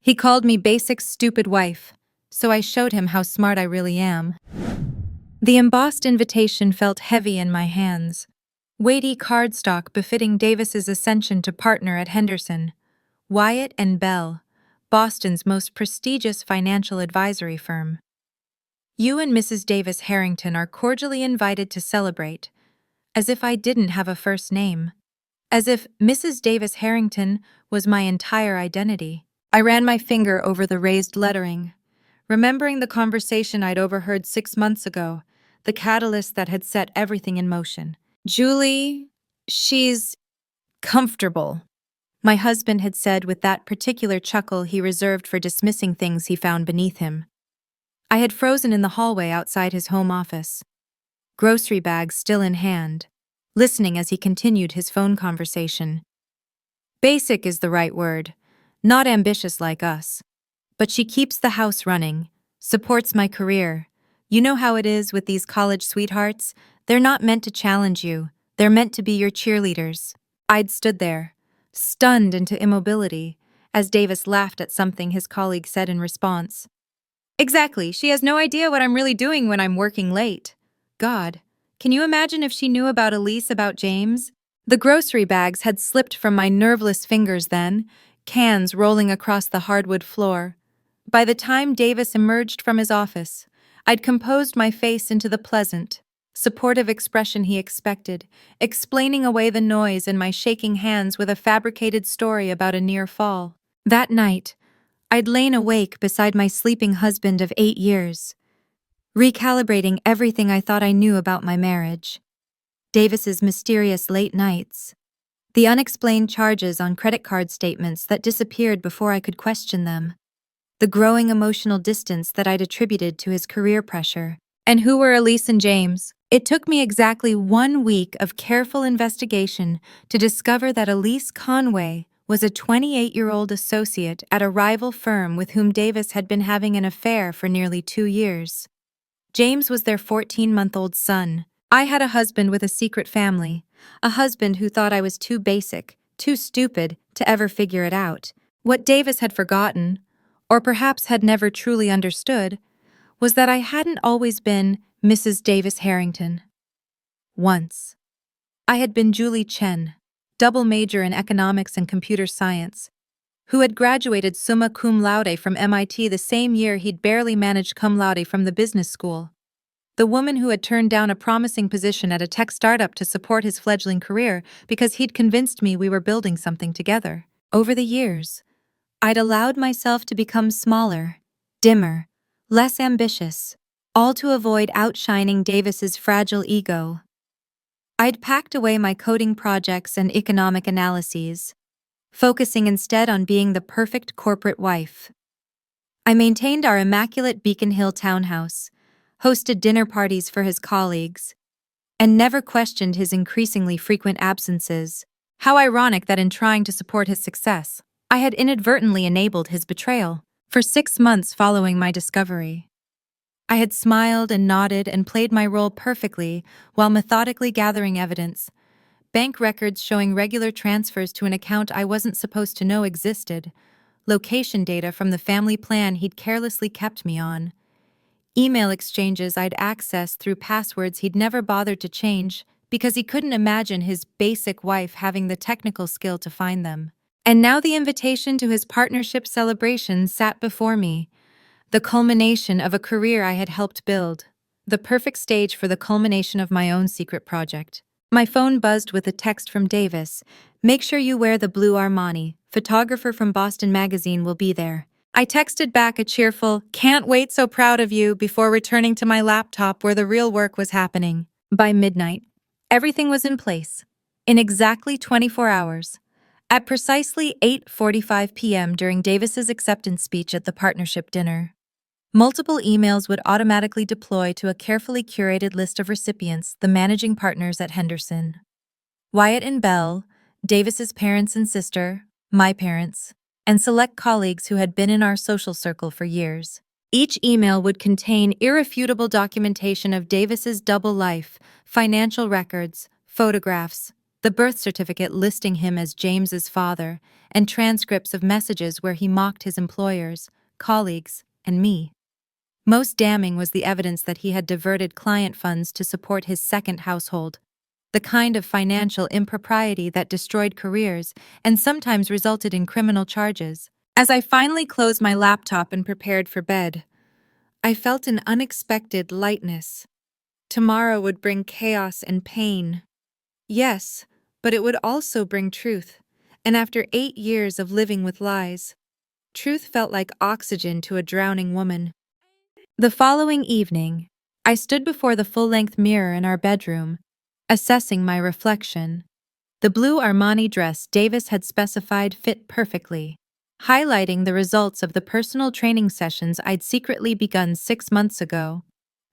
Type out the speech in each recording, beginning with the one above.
He called me basic stupid wife, so I showed him how smart I really am. The embossed invitation felt heavy in my hands. Weighty cardstock befitting Davis's ascension to partner at Henderson, Wyatt and Bell, Boston's most prestigious financial advisory firm. You and Mrs. Davis Harrington are cordially invited to celebrate, as if I didn't have a first name. As if Mrs. Davis Harrington was my entire identity. I ran my finger over the raised lettering, remembering the conversation I'd overheard 6 months ago, the catalyst that had set everything in motion. Julie, she's comfortable, my husband had said with that particular chuckle he reserved for dismissing things he found beneath him. I had frozen in the hallway outside his home office, grocery bags still in hand, listening as he continued his phone conversation. Basic is the right word, not ambitious like us. But she keeps the house running, supports my career. You know how it is with these college sweethearts? They're not meant to challenge you, they're meant to be your cheerleaders. I'd stood there, stunned into immobility, as Davis laughed at something his colleague said in response. Exactly, she has no idea what I'm really doing when I'm working late. God, can you imagine if she knew about Elise about James? The grocery bags had slipped from my nerveless fingers then, cans rolling across the hardwood floor. By the time Davis emerged from his office, I'd composed my face into the pleasant, supportive expression he expected, explaining away the noise in my shaking hands with a fabricated story about a near fall. That night, I'd lain awake beside my sleeping husband of 8 years, recalibrating everything I thought I knew about my marriage. Davis's mysterious late nights, the unexplained charges on credit card statements that disappeared before I could question them, the growing emotional distance that I'd attributed to his career pressure. And who were Elise and James? It took me exactly 1 week of careful investigation to discover that Elise Conway was a 28-year-old associate at a rival firm with whom Davis had been having an affair for nearly 2 years. James was their 14-month-old son. I had a husband with a secret family, a husband who thought I was too basic, too stupid to ever figure it out. What Davis had forgotten, or perhaps had never truly understood, was that I hadn't always been Mrs. Davis Harrington. Once, I had been Julie Chen, double major in economics and computer science, who had graduated summa cum laude from MIT the same year he'd barely managed cum laude from the business school. The woman who had turned down a promising position at a tech startup to support his fledgling career because he'd convinced me we were building something together. Over the years, I'd allowed myself to become smaller, dimmer, less ambitious, all to avoid outshining Davis's fragile ego. I'd packed away my coding projects and economic analyses, focusing instead on being the perfect corporate wife. I maintained our immaculate Beacon Hill townhouse, hosted dinner parties for his colleagues, and never questioned his increasingly frequent absences. How ironic that in trying to support his success, I had inadvertently enabled his betrayal. For 6 months following my discovery, I had smiled and nodded and played my role perfectly while methodically gathering evidence, bank records showing regular transfers to an account I wasn't supposed to know existed, location data from the family plan he'd carelessly kept me on, email exchanges I'd accessed through passwords he'd never bothered to change because he couldn't imagine his basic wife having the technical skill to find them. And now the invitation to his partnership celebration sat before me, the culmination of a career I had helped build, the perfect stage for the culmination of my own secret project. My phone buzzed with a text from Davis. Make sure you wear the blue Armani. Photographer from Boston Magazine will be there. I texted back a cheerful, can't wait, so proud of you, before returning to my laptop where the real work was happening. By midnight, everything was in place. In exactly 24 hours. At precisely 8:45 p.m. during Davis's acceptance speech at the partnership dinner, multiple emails would automatically deploy to a carefully curated list of recipients, the managing partners at Henderson. Wyatt and Bell, Davis's parents and sister, my parents, and select colleagues who had been in our social circle for years. Each email would contain irrefutable documentation of Davis's double life, financial records, photographs, the birth certificate listing him as James's father, and transcripts of messages where he mocked his employers, colleagues, and me. Most damning was the evidence that he had diverted client funds to support his second household, the kind of financial impropriety that destroyed careers and sometimes resulted in criminal charges. As I finally closed my laptop and prepared for bed, I felt an unexpected lightness. Tomorrow would bring chaos and pain. Yes, but it would also bring truth. And after 8 years of living with lies, truth felt like oxygen to a drowning woman. The following evening, I stood before the full-length mirror in our bedroom, assessing my reflection. The blue Armani dress Davis had specified fit perfectly, highlighting the results of the personal training sessions I'd secretly begun 6 months ago.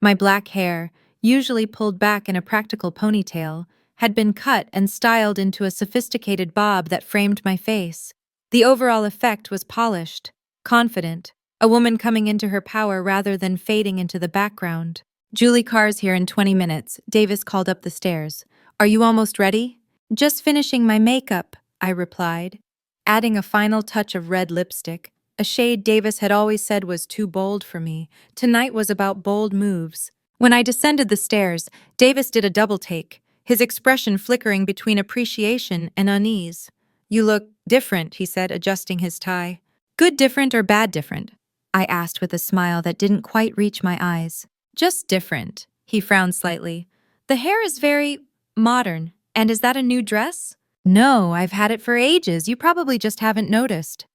My black hair, usually pulled back in a practical ponytail, had been cut and styled into a sophisticated bob that framed my face. The overall effect was polished, confident, a woman coming into her power rather than fading into the background. "Julie Carr's here in 20 minutes, Davis called up the stairs. "Are you almost ready?" "Just finishing my makeup," I replied, adding a final touch of red lipstick, a shade Davis had always said was too bold for me. Tonight was about bold moves. When I descended the stairs, Davis did a double take, his expression flickering between appreciation and unease. "You look different," he said, adjusting his tie. "Good different or bad different?" I asked with a smile that didn't quite reach my eyes. "Just different," he frowned slightly. "The hair is very modern. And is that a new dress?" "No, I've had it for ages. You probably just haven't noticed."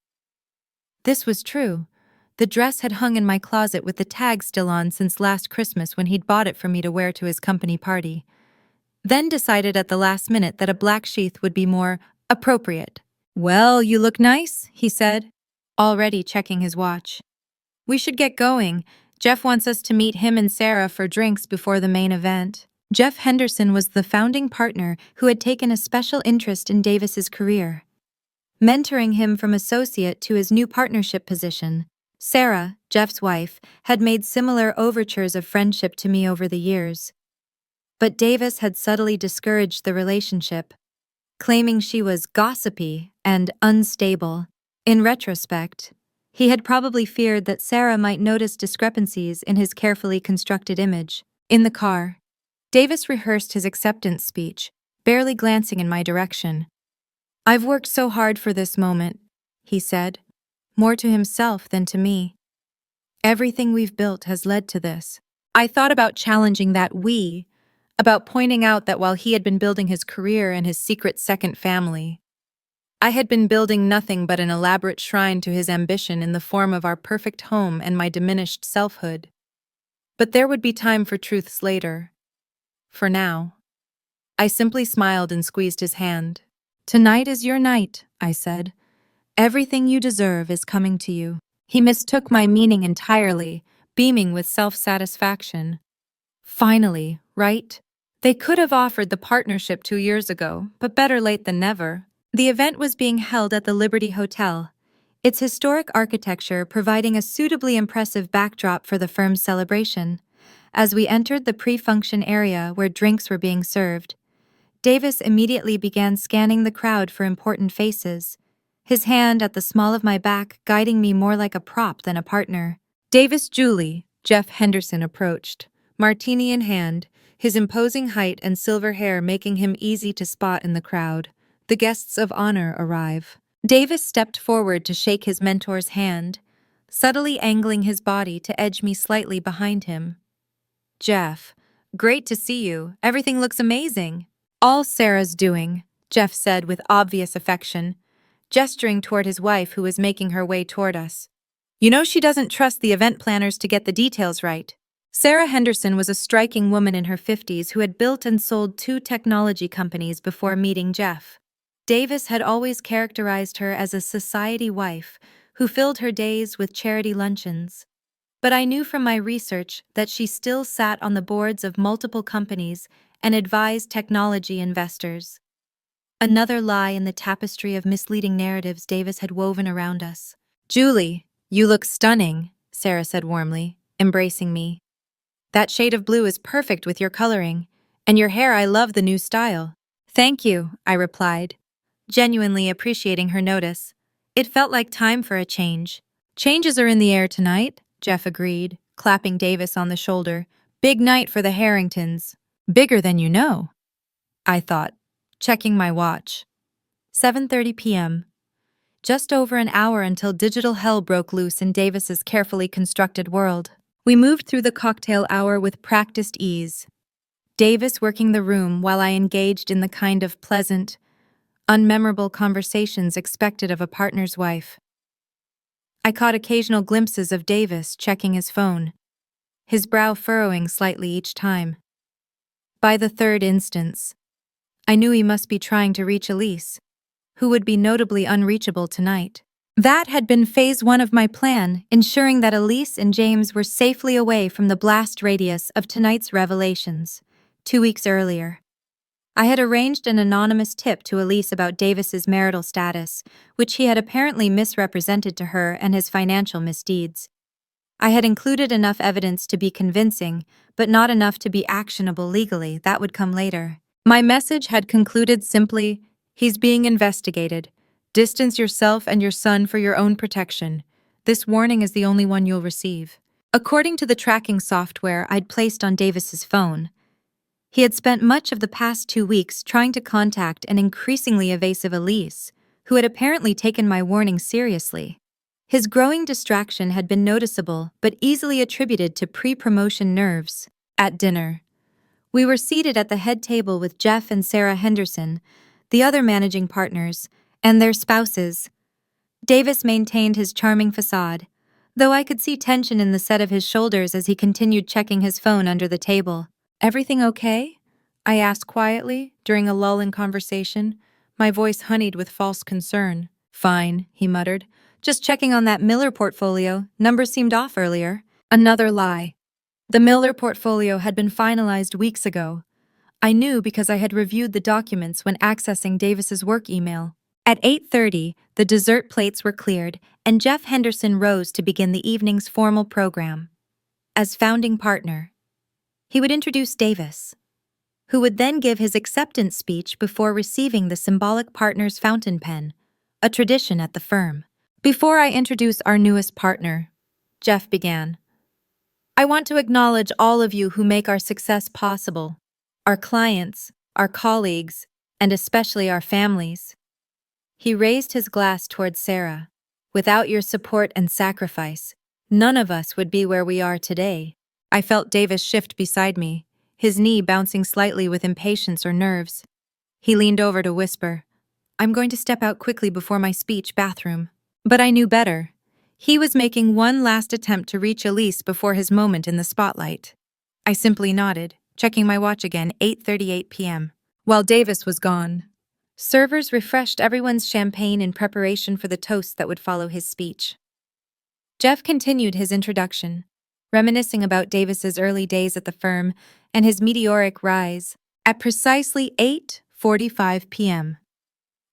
This was true. The dress had hung in my closet with the tag still on since last Christmas when he'd bought it for me to wear to his company party. Then decided at the last minute that a black sheath would be more appropriate. "Well, you look nice," he said, already checking his watch. "We should get going. Jeff wants us to meet him and Sarah for drinks before the main event." Jeff Henderson was the founding partner who had taken a special interest in Davis's career, mentoring him from associate to his new partnership position. Sarah, Jeff's wife, had made similar overtures of friendship to me over the years. But Davis had subtly discouraged the relationship, claiming she was gossipy and unstable. In retrospect, he had probably feared that Sarah might notice discrepancies in his carefully constructed image. In the car, Davis rehearsed his acceptance speech, barely glancing in my direction. "I've worked so hard for this moment," he said, more to himself than to me. "Everything we've built has led to this." I thought about challenging that "we," about pointing out that while he had been building his career and his secret second family, I had been building nothing but an elaborate shrine to his ambition in the form of our perfect home and my diminished selfhood. But there would be time for truths later. For now, I simply smiled and squeezed his hand. "Tonight is your night," I said. "Everything you deserve is coming to you." He mistook my meaning entirely, beaming with self-satisfaction. Finally, right? They could have offered the partnership 2 years ago, but better late than never. The event was being held at the Liberty Hotel, its historic architecture providing a suitably impressive backdrop for the firm's celebration. As we entered the pre-function area where drinks were being served, Davis immediately began scanning the crowd for important faces, his hand at the small of my back guiding me more like a prop than a partner. "Davis Julie," Jeff Henderson approached, martini in hand, his imposing height and silver hair making him easy to spot in the crowd. The guests of honor arrive. Davis stepped forward to shake his mentor's hand, subtly angling his body to edge me slightly behind him. "Jeff, great to see you. Everything looks amazing." "All Sarah's doing," Jeff said with obvious affection, gesturing toward his wife who was making her way toward us. "You know she doesn't trust the event planners to get the details right." Sarah Henderson was a striking woman in her 50s who had built and sold 2 technology companies before meeting Jeff. Davis had always characterized her as a society wife who filled her days with charity luncheons. But I knew from my research that she still sat on the boards of multiple companies and advised technology investors. Another lie in the tapestry of misleading narratives Davis had woven around us. "Julie, you look stunning," Sarah said warmly, embracing me. "That shade of blue is perfect with your coloring, and your hair, I love the new style." Thank you, I replied, genuinely appreciating her notice. It felt like time for a change. Changes are in the air tonight, Jeff agreed, clapping Davis on the shoulder. Big night for the Harringtons. Bigger than you know, I thought, checking my watch. 7:30 p.m. Just over an hour until digital hell broke loose in Davis's carefully constructed world. We moved through the cocktail hour with practiced ease, Davis working the room while I engaged in the kind of pleasant, unmemorable conversations expected of a partner's wife. I caught occasional glimpses of Davis checking his phone, his brow furrowing slightly each time. By the third instance, I knew he must be trying to reach Elise, who would be notably unreachable tonight. That had been phase one of my plan, ensuring that Elise and James were safely away from the blast radius of tonight's revelations. 2 weeks earlier, I had arranged an anonymous tip to Elise about Davis's marital status, which he had apparently misrepresented to her, and his financial misdeeds. I had included enough evidence to be convincing, but not enough to be actionable legally. That would come later. My message had concluded simply, "He's being investigated. Distance yourself and your son for your own protection. This warning is the only one you'll receive." According to the tracking software I'd placed on Davis's phone, he had spent much of the past 2 weeks trying to contact an increasingly evasive Elise, who had apparently taken my warning seriously. His growing distraction had been noticeable but easily attributed to pre-promotion nerves. At dinner, we were seated at the head table with Jeff and Sarah Henderson, the other managing partners, and their spouses. Davis maintained his charming facade, though I could see tension in the set of his shoulders as he continued checking his phone under the table. "Everything okay?" I asked quietly during a lull in conversation, my voice honeyed with false concern. "Fine," he muttered. "Just checking on that Miller portfolio. Numbers seemed off earlier." Another lie. The Miller portfolio had been finalized weeks ago. I knew because I had reviewed the documents when accessing Davis's work email. At 8:30, the dessert plates were cleared, and Jeff Henderson rose to begin the evening's formal program. As founding partner, he would introduce Davis, who would then give his acceptance speech before receiving the symbolic partner's fountain pen, a tradition at the firm. "Before I introduce our newest partner," Jeff began, "I want to acknowledge all of you who make our success possible, our clients, our colleagues, and especially our families." He raised his glass towards Sarah. "Without your support and sacrifice, none of us would be where we are today." I felt Davis shift beside me, his knee bouncing slightly with impatience or nerves. He leaned over to whisper, "I'm going to step out quickly before my speech, bathroom." But I knew better. He was making one last attempt to reach Elise before his moment in the spotlight. I simply nodded, checking my watch again, 8:38 p.m. While Davis was gone, servers refreshed everyone's champagne in preparation for the toast that would follow his speech. Jeff continued his introduction, reminiscing about Davis's early days at the firm and his meteoric rise. At precisely 8:45 p.m.,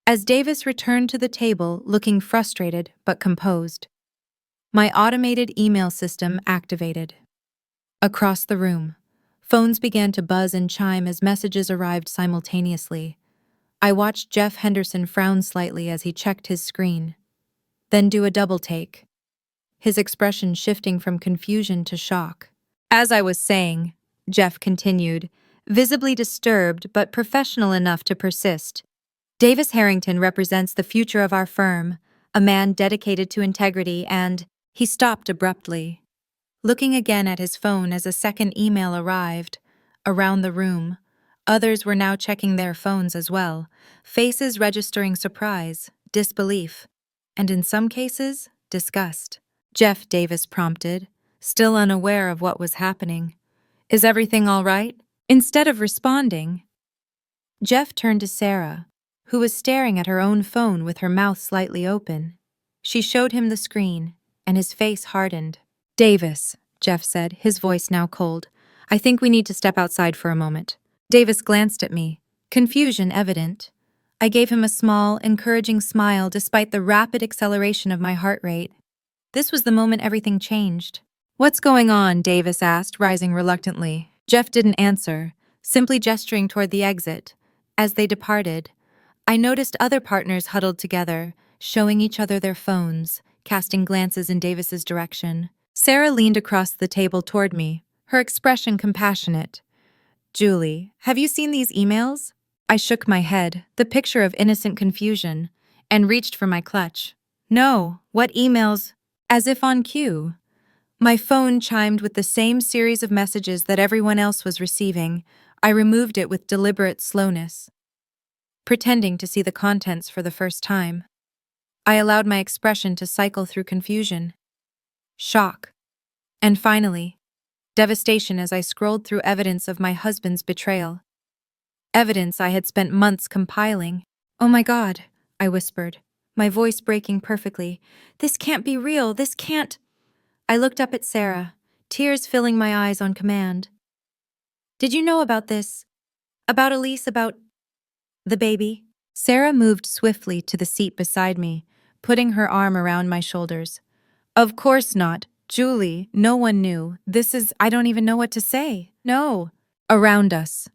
as Davis returned to the table looking frustrated but composed, my automated email system activated. Across the room, phones began to buzz and chime as messages arrived simultaneously. I watched Jeff Henderson frown slightly as he checked his screen, then do a double take, his expression shifting from confusion to shock. "As I was saying," Jeff continued, visibly disturbed but professional enough to persist, "Davis Harrington represents the future of our firm, a man dedicated to integrity and—" He stopped abruptly, looking again at his phone as a second email arrived. Around the room, others were now checking their phones as well, faces registering surprise, disbelief, and in some cases, disgust. "Jeff," Davis prompted, still unaware of what was happening. "Is everything all right?" Instead of responding, Jeff turned to Sarah, who was staring at her own phone with her mouth slightly open. She showed him the screen, and his face hardened. "Davis," Jeff said, his voice now cold, "I think we need to step outside for a moment." Davis glanced at me, confusion evident. I gave him a small, encouraging smile despite the rapid acceleration of my heart rate. This was the moment everything changed. "What's going on?" Davis asked, rising reluctantly. Jeff didn't answer, simply gesturing toward the exit, As they departed, I noticed other partners huddled together, showing each other their phones, casting glances in Davis's direction. Sarah leaned across the table toward me, her expression compassionate. Julie, have you seen these emails? I shook my head, the picture of innocent confusion, and reached for my clutch. No, what emails? As if on cue. My phone chimed with the same series of messages that everyone else was receiving. I removed it with deliberate slowness, pretending to see the contents for the first time. I allowed my expression to cycle through confusion, shock, and finally, devastation as I scrolled through evidence of my husband's betrayal. Evidence I had spent months compiling. Oh my God, I whispered, my voice breaking perfectly. This can't be real, this can't. I looked up at Sarah, tears filling my eyes on command. Did you know about this? About Elise, about the baby? Sarah moved swiftly to the seat beside me, putting her arm around my shoulders. Of course not, Julie, no one knew. I don't even know what to say. No. Around us,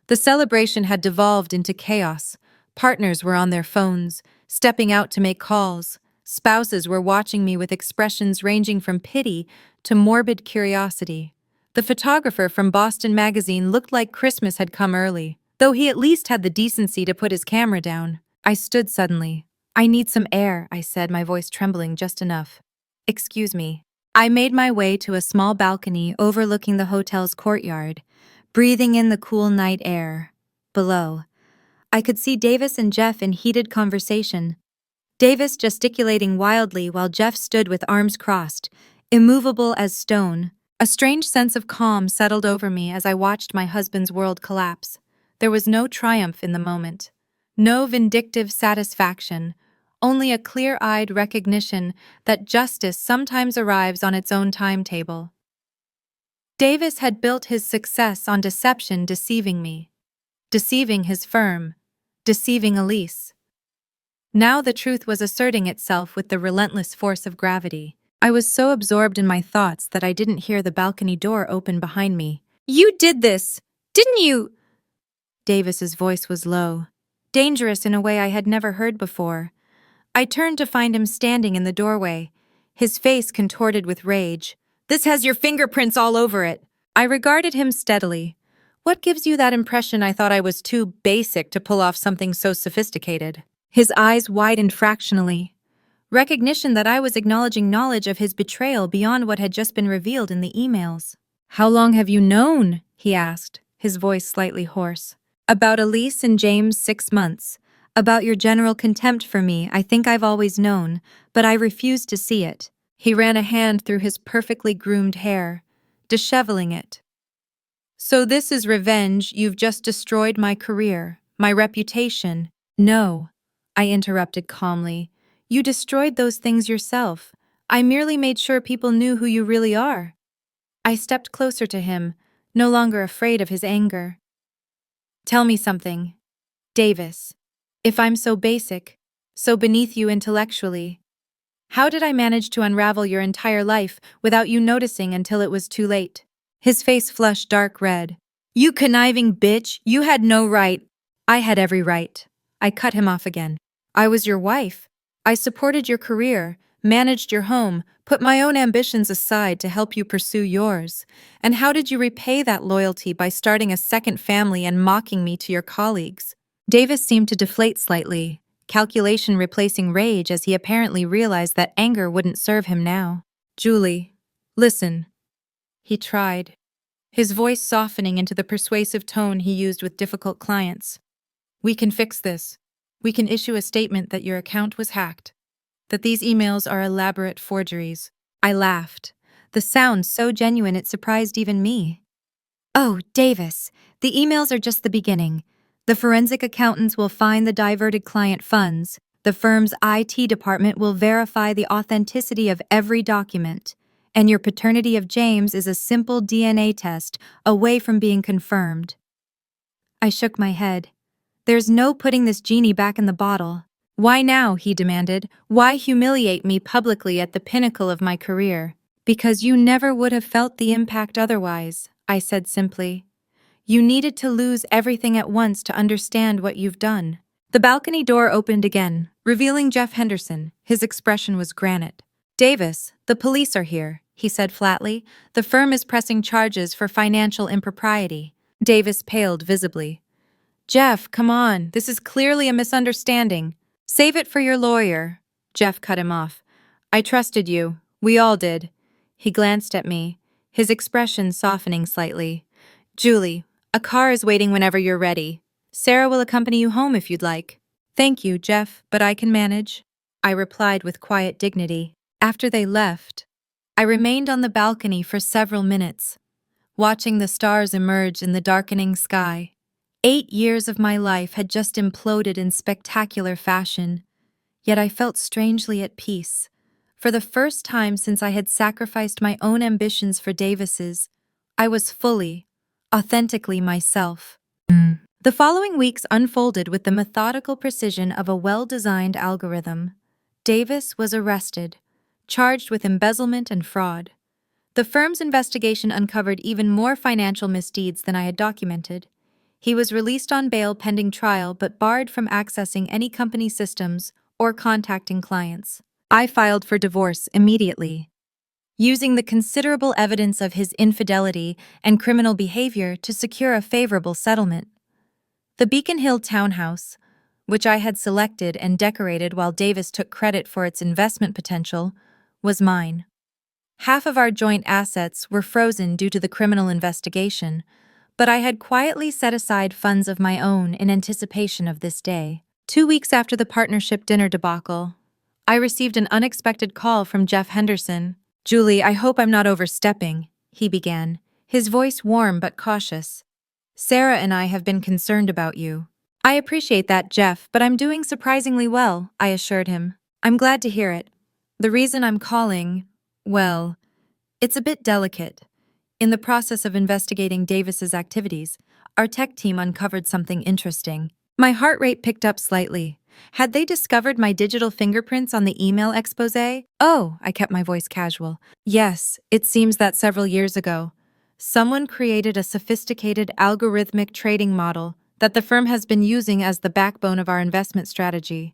the celebration had devolved into chaos. Partners were on their phones, stepping out to make calls. Spouses were watching me with expressions ranging from pity to morbid curiosity. The photographer from Boston Magazine looked like Christmas had come early, though he at least had the decency to put his camera down. I stood suddenly. I need some air, I said, my voice trembling just enough. Excuse me. I made my way to a small balcony overlooking the hotel's courtyard, breathing in the cool night air. Below, I could see Davis and Jeff in heated conversation, Davis gesticulating wildly while Jeff stood with arms crossed, immovable as stone. A strange sense of calm settled over me as I watched my husband's world collapse. There was no triumph in the moment, no vindictive satisfaction, only a clear-eyed recognition that justice sometimes arrives on its own timetable. Davis had built his success on deception, deceiving me, deceiving his firm, deceiving Elise. Now the truth was asserting itself with the relentless force of gravity. I was so absorbed in my thoughts that I didn't hear the balcony door open behind me. You did this, didn't you? Davis's voice was low, dangerous in a way I had never heard before. I turned to find him standing in the doorway, his face contorted with rage. This has your fingerprints all over it. I regarded him steadily. What gives you that impression I thought I was too basic to pull off something so sophisticated? His eyes widened fractionally. Recognition that I was acknowledging knowledge of his betrayal beyond what had just been revealed in the emails. How long have you known? He asked, his voice slightly hoarse. About Elise and James, 6 months. About your general contempt for me, I think I've always known, but I refuse to see it. He ran a hand through his perfectly groomed hair, disheveling it. So this is revenge. You've just destroyed my career, my reputation. No, I interrupted calmly. You destroyed those things yourself. I merely made sure people knew who you really are. I stepped closer to him, no longer afraid of his anger. Tell me something, Davis. If I'm so basic, so beneath you intellectually, how did I manage to unravel your entire life without you noticing until it was too late? His face flushed dark red. You conniving bitch, you had no right. I had every right. I cut him off again. I was your wife. I supported your career, managed your home, put my own ambitions aside to help you pursue yours. And how did you repay that loyalty by starting a second family and mocking me to your colleagues? Davis seemed to deflate slightly, calculation replacing rage as he apparently realized that anger wouldn't serve him now. Julie, listen. He tried, his voice softening into the persuasive tone he used with difficult clients. We can fix this. We can issue a statement that your account was hacked, that these emails are elaborate forgeries. I laughed, the sound so genuine it surprised even me. Oh, Davis, the emails are just the beginning. The forensic accountants will find the diverted client funds. The firm's IT department will verify the authenticity of every document. And your paternity of James is a simple DNA test away from being confirmed. I shook my head. There's no putting this genie back in the bottle. Why now, he demanded. Why humiliate me publicly at the pinnacle of my career? Because you never would have felt the impact otherwise, I said simply. You needed to lose everything at once to understand what you've done. The balcony door opened again, revealing Jeff Henderson. His expression was granite. Davis, the police are here, he said flatly. The firm is pressing charges for financial impropriety. Davis paled visibly. Jeff, come on, this is clearly a misunderstanding. Save it for your lawyer. Jeff cut him off. I trusted you. We all did. He glanced at me, his expression softening slightly. Julie, a car is waiting whenever you're ready. Sarah will accompany you home if you'd like. Thank you, Jeff, but I can manage, I replied with quiet dignity. After they left, I remained on the balcony for several minutes, watching the stars emerge in the darkening sky. 8 years of my life had just imploded in spectacular fashion, yet I felt strangely at peace. For the first time since I had sacrificed my own ambitions for Davis's, I was fully, authentically myself. The following weeks unfolded with the methodical precision of a well-designed algorithm. Davis was arrested, charged with embezzlement and fraud. The firm's investigation uncovered even more financial misdeeds than I had documented. He was released on bail pending trial but barred from accessing any company systems or contacting clients. I filed for divorce immediately, using the considerable evidence of his infidelity and criminal behavior to secure a favorable settlement. The Beacon Hill townhouse, which I had selected and decorated while Davis took credit for its investment potential, was mine. Half of our joint assets were frozen due to the criminal investigation, but I had quietly set aside funds of my own in anticipation of this day. 2 weeks after the partnership dinner debacle, I received an unexpected call from Jeff Henderson. Julie, I hope I'm not overstepping, he began, his voice warm but cautious. Sarah and I have been concerned about you. I appreciate that, Jeff, but I'm doing surprisingly well, I assured him. I'm glad to hear it. The reason I'm calling, well, it's a bit delicate. In the process of investigating Davis's activities, our tech team uncovered something interesting. My heart rate picked up slightly. Had they discovered my digital fingerprints on the email exposé? Oh, I kept my voice casual. Yes, it seems that several years ago, someone created a sophisticated algorithmic trading model that the firm has been using as the backbone of our investment strategy.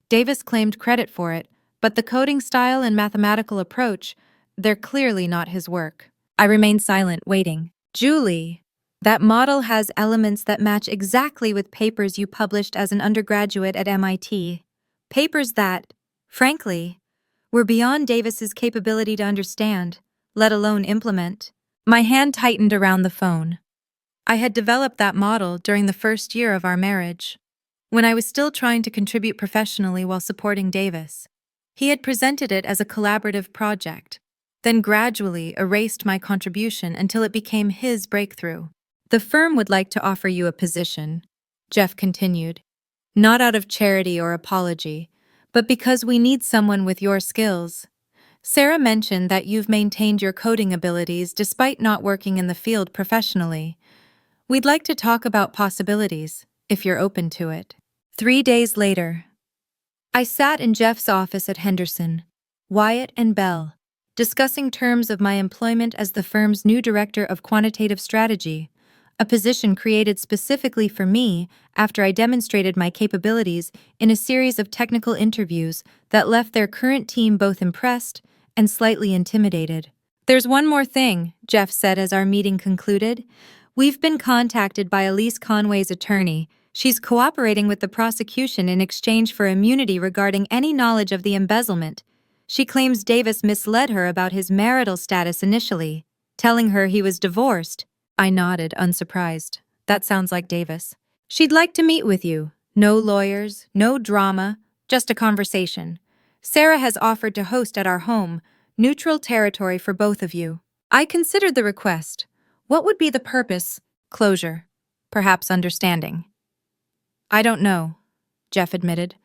Davis claimed credit for it, but the coding style and mathematical approach, they're clearly not his work. I remained silent, waiting. Julie, that model has elements that match exactly with papers you published as an undergraduate at MIT. Papers that, frankly, were beyond Davis's capability to understand, let alone implement. My hand tightened around the phone. I had developed that model during the first year of our marriage, when I was still trying to contribute professionally while supporting Davis. He had presented it as a collaborative project, then gradually erased my contribution until it became his breakthrough. The firm would like to offer you a position, Jeff continued, not out of charity or apology, but because we need someone with your skills. Sarah mentioned that you've maintained your coding abilities despite not working in the field professionally. We'd like to talk about possibilities, if you're open to it. 3 days later, I sat in Jeff's office at Henderson, Wyatt and Bell, discussing terms of my employment as the firm's new director of quantitative strategy, a position created specifically for me after I demonstrated my capabilities in a series of technical interviews that left their current team both impressed and slightly intimidated. There's one more thing, Jeff said as our meeting concluded. We've been contacted by Elise Conway's attorney. She's cooperating with the prosecution in exchange for immunity regarding any knowledge of the embezzlement. She claims Davis misled her about his marital status initially, telling her he was divorced. I nodded, unsurprised. That sounds like Davis. She'd like to meet with you. No lawyers, no drama, just a conversation. Sarah has offered to host at our home, neutral territory for both of you. I considered the request. What would be the purpose? Closure. Perhaps understanding. I don't know, Jeff admitted.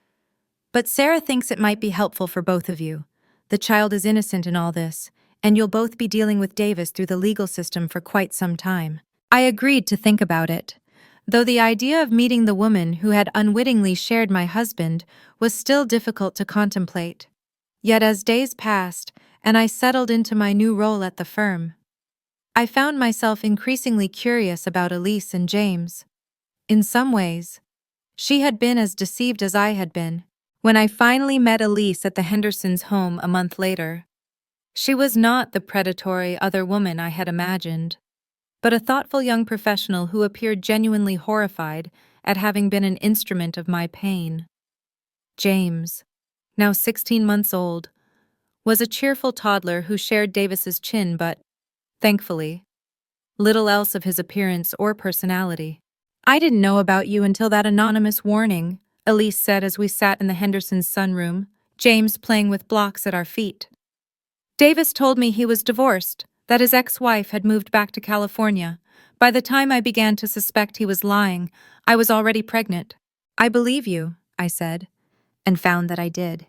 But Sarah thinks it might be helpful for both of you. The child is innocent in all this, and you'll both be dealing with Davis through the legal system for quite some time. I agreed to think about it, though the idea of meeting the woman who had unwittingly shared my husband was still difficult to contemplate. Yet as days passed, and I settled into my new role at the firm, I found myself increasingly curious about Elise and James. In some ways, she had been as deceived as I had been. When I finally met Elise at the Hendersons' home a month later, she was not the predatory other woman I had imagined, but a thoughtful young professional who appeared genuinely horrified at having been an instrument of my pain. James, now 16 months old, was a cheerful toddler who shared Davis's chin but, thankfully, little else of his appearance or personality. "I didn't know about you until that anonymous warning," Elise said as we sat in the Hendersons' sunroom, James playing with blocks at our feet. "Davis told me he was divorced, that his ex-wife had moved back to California. By the time I began to suspect he was lying, I was already pregnant." "I believe you," I said, and found that I did.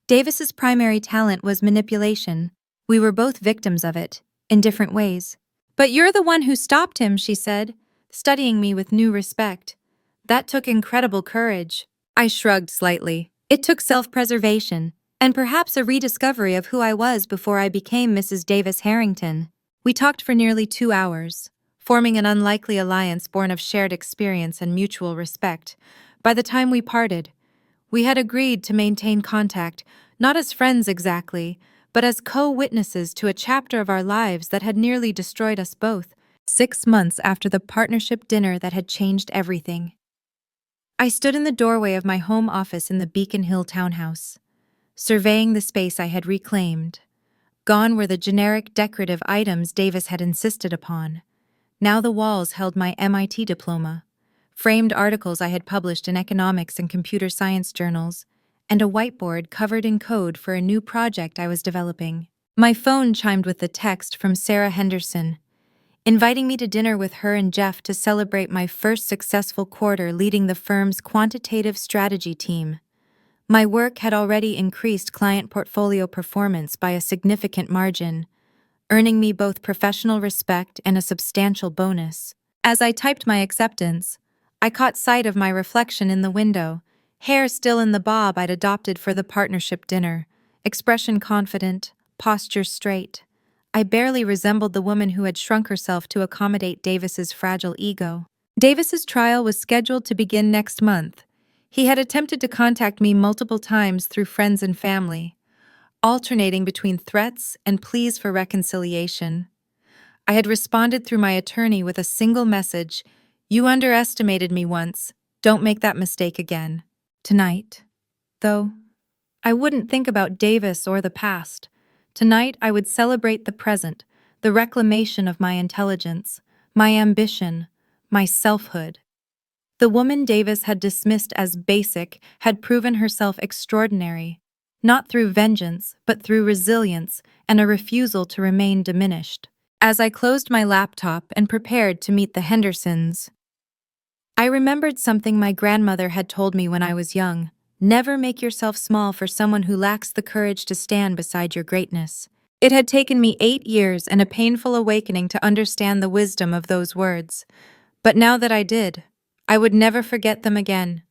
Davis's primary talent was manipulation. We were both victims of it, in different ways. "But you're the one who stopped him," she said, studying me with new respect. "That took incredible courage." I shrugged slightly. It took self-preservation, and perhaps a rediscovery of who I was before I became Mrs. Davis Harrington. We talked for nearly 2 hours, forming an unlikely alliance born of shared experience and mutual respect. By the time we parted, we had agreed to maintain contact, not as friends exactly, but as co-witnesses to a chapter of our lives that had nearly destroyed us both, 6 months after the partnership dinner that had changed everything. I stood in the doorway of my home office in the Beacon Hill townhouse, surveying the space I had reclaimed. Gone were the generic decorative items Davis had insisted upon. Now the walls held my MIT diploma, framed articles I had published in economics and computer science journals, and a whiteboard covered in code for a new project I was developing. My phone chimed with the text from Sarah Henderson, inviting me to dinner with her and Jeff to celebrate my first successful quarter leading the firm's quantitative strategy team. My work had already increased client portfolio performance by a significant margin, earning me both professional respect and a substantial bonus. As I typed my acceptance, I caught sight of my reflection in the window, hair still in the bob I'd adopted for the partnership dinner, expression confident, posture straight. I barely resembled the woman who had shrunk herself to accommodate Davis's fragile ego. Davis's trial was scheduled to begin next month. He had attempted to contact me multiple times through friends and family, alternating between threats and pleas for reconciliation. I had responded through my attorney with a single message: "You underestimated me once. Don't make that mistake again." Tonight, though, I wouldn't think about Davis or the past. Tonight I would celebrate the present, the reclamation of my intelligence, my ambition, my selfhood. The woman Davis had dismissed as basic had proven herself extraordinary, not through vengeance, but through resilience and a refusal to remain diminished. As I closed my laptop and prepared to meet the Hendersons, I remembered something my grandmother had told me when I was young: never make yourself small for someone who lacks the courage to stand beside your greatness. It had taken me 8 years and a painful awakening to understand the wisdom of those words, but now that I did, I would never forget them again.